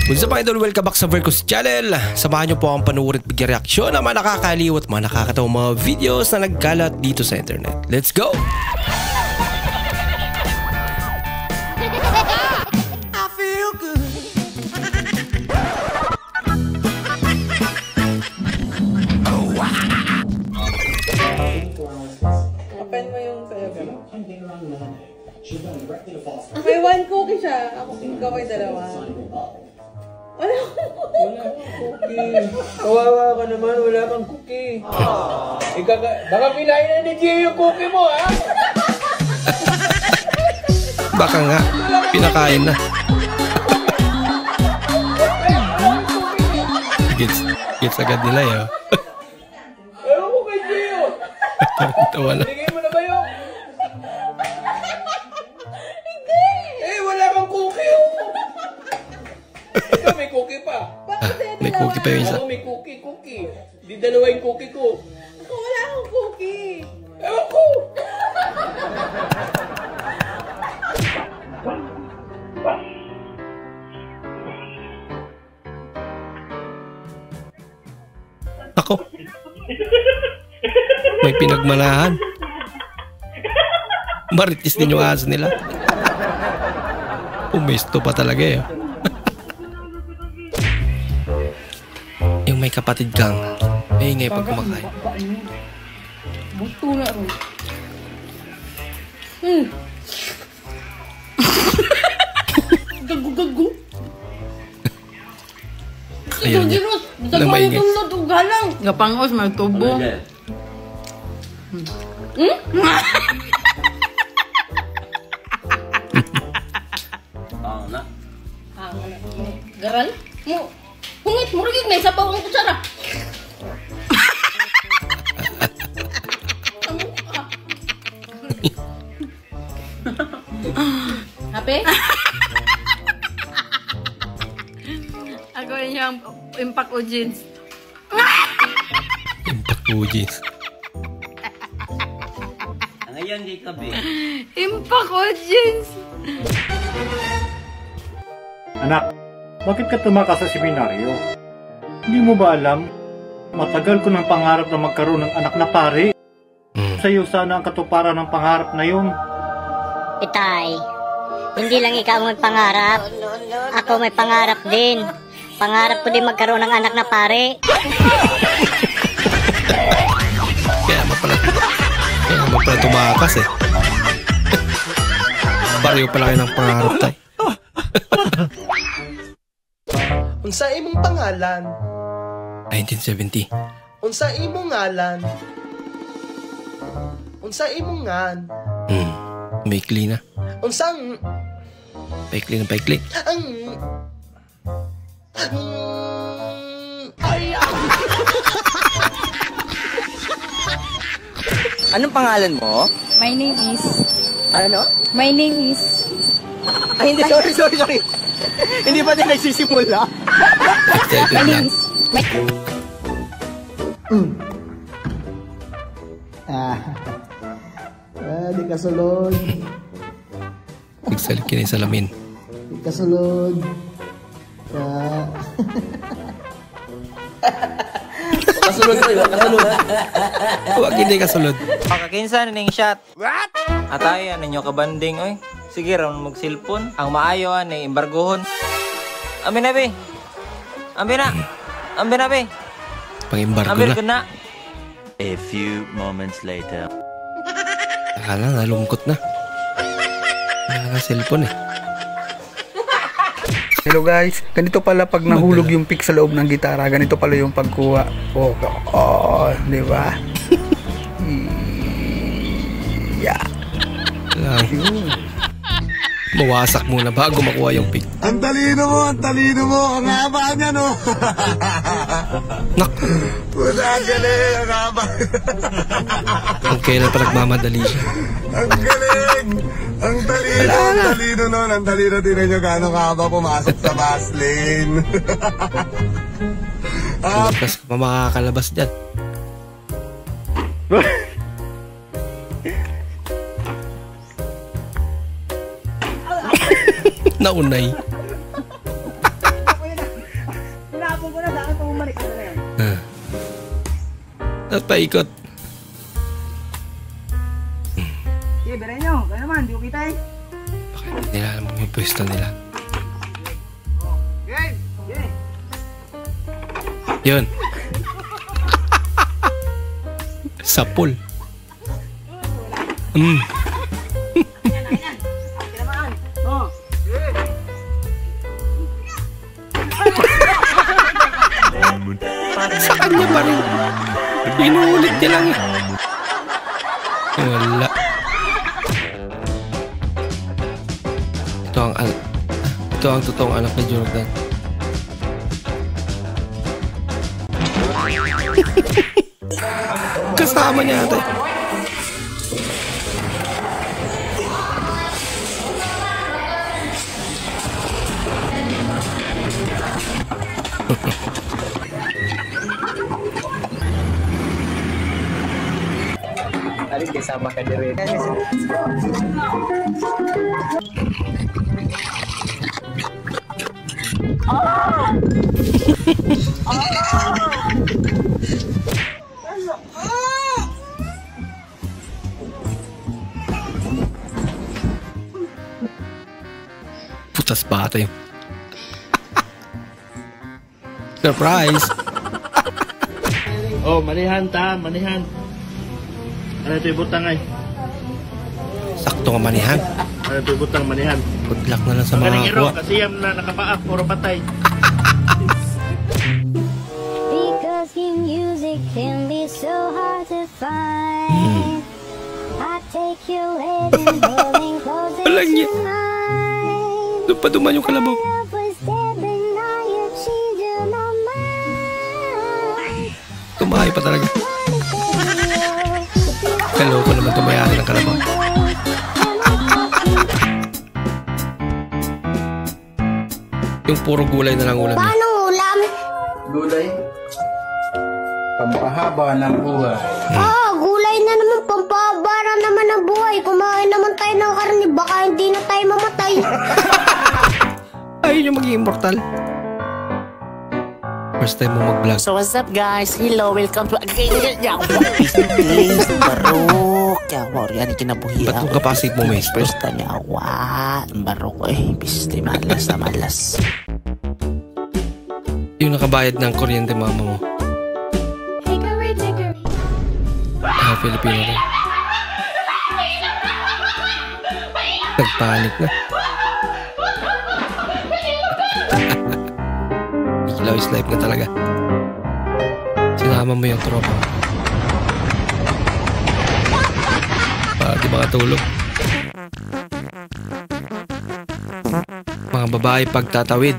Kung sa mga idol, welcome back sa Vercos Channel. Samahan nyo po akong panuorin at bigyan reaksyon ng mga nakakaliw at mga nakakatawang mga videos na nagkalat dito sa internet. Let's go! I feel good. Oh, wow. Open mo yung sayo. May one cookie siya. Ako ikaw may dalawa. Wala akong cookie. Kawawa ka naman, wala kang cookie. Baka pinain na ni Gio yung cookie mo, ha? Baka nga, pinakain na. Gets agad nila yun. Ewan ko kay Gio. Tawa na. Bigay mo na ba yun? Hindi. Wala kang cookie. Ikaw may cookie pa. May cookie pa yung isa. Ako may cookie. Di dalawa yung cookie ko. Ako wala akong cookie. Ewan ko. Ako. May pinagmalahan. Maritis din yung aso nila. Pumesto pa talaga eh. Yung may kapatid kang ingay pag kumakain. Buto na rin. Gago. Ayaw niya. Nang maingay. Gapangos, magtubo. Garal? Hungit mo rin may sabaw ang kutsara. Happy? Ako yung impact o jeans. Impact o jeans. Ngayon di ka be. Impact o jeans. Anak, bakit ka tumakas sa seminaryo? Hindi mo ba alam? Matagal ko ng pangarap na magkaroon ng anak na pare. Sa'yo sana ang katuparan ng pangarap na yun. Itay, hindi lang ikaw ang magpangarap. Ako may pangarap din. Pangarap ko din magkaroon ng anak na pare. Kaya mo pala tumakas eh. Pareho pala kayo ng pangarap tayo. Unsa imong pangalan? 1970. Unsa imong ngalan? Unsa imong ngan? Maikli na. Unsang Paikli na paikli. Anong pangalan mo? My name is... Ano? My name is... Ay, hindi. Sorry. Hindi pa din nagsisimula. Excited lang. Di kasulod. Nagsalit ka na yung salamin. Di kasulod. Kasulod ko yun. Huwag hindi kasulod. Makakinsa na ning shot. What? Atay, ano nyo kabanding, oy. Sige, raw mag-cellphone. Ang maayo, ni embargohon. Amin na, be. Amin na, be. Pang-embargo Amin na. ko na. A few moments later. Akala, nalungkot na. Naka-cellphone eh. Hello guys, ganito pala pag nahulog yung pick sa loob ng gitara, ganito pala yung pagkuha. Di ba? Yeah. Mawasak muna bago makuha yung pick. Ang talino mo, ang haba niya, no? Nak! Wala, galing, ang haba. Kung kailan pa nagmamadali siya. Ang galing! Ang talino nun. Ang talino, tinan nyo gano'ng haba pumasok sa bus lane. Tapos ka pa makakalabas dyan. Naunay. Tapos ko na sa akin, pumalik ka na yan. Tapos paikot. Sige, beray nyo. Kaya naman, di ko kita eh. Baka hindi nila alam kung yung pwesto nila. Game! Game! Yun. Sapul. Oh. Sa kanya pa rin. Inuulit niya lang eh. Wala. Ito ang totoong anak ni Jordan. Kasama niya ate. Tadi kasama ka dire. Putas bata yun. Surprise! Oh, manihan ta, manihan. Ano ito yung butang ay? Sakto nga manihan. Ano ito yung butang manihan? Good luck na lang sa mga Magaling iro, kuha. kasi yan na nakapaak, puro patay. Because your music can be so hard to find. I take your head and holding closer to niya. mine. Doon pa duman yung kalabaw. Love was dead, but now you changed my mind. Tumahay pa talaga. Kaloko naman tumayari ng kalabaw. Yung puro gulay na lang ulam niya. Paano ulam? Gulay? Pampahaba ng buhay. Gulay na naman, pampabara naman ang buhay. Kumain naman tayo ng karne, baka hindi na tayo mamatay. Ayun yung maging immortal. First time mo mag-vlog. So what's up guys? Hello, welcome to Barok. Kaya yan kinabuhi. Ba't yung kapasig mo, Mace? First time yawa. Barok eh. Piste malas na malas. Yung nakabayad ng kuryente mama mo. Filipino rin. Nagpanik na. Ilaw is life na talaga. Sinama mo yung tropa. Para di makatulog. Mga babae pagtatawid.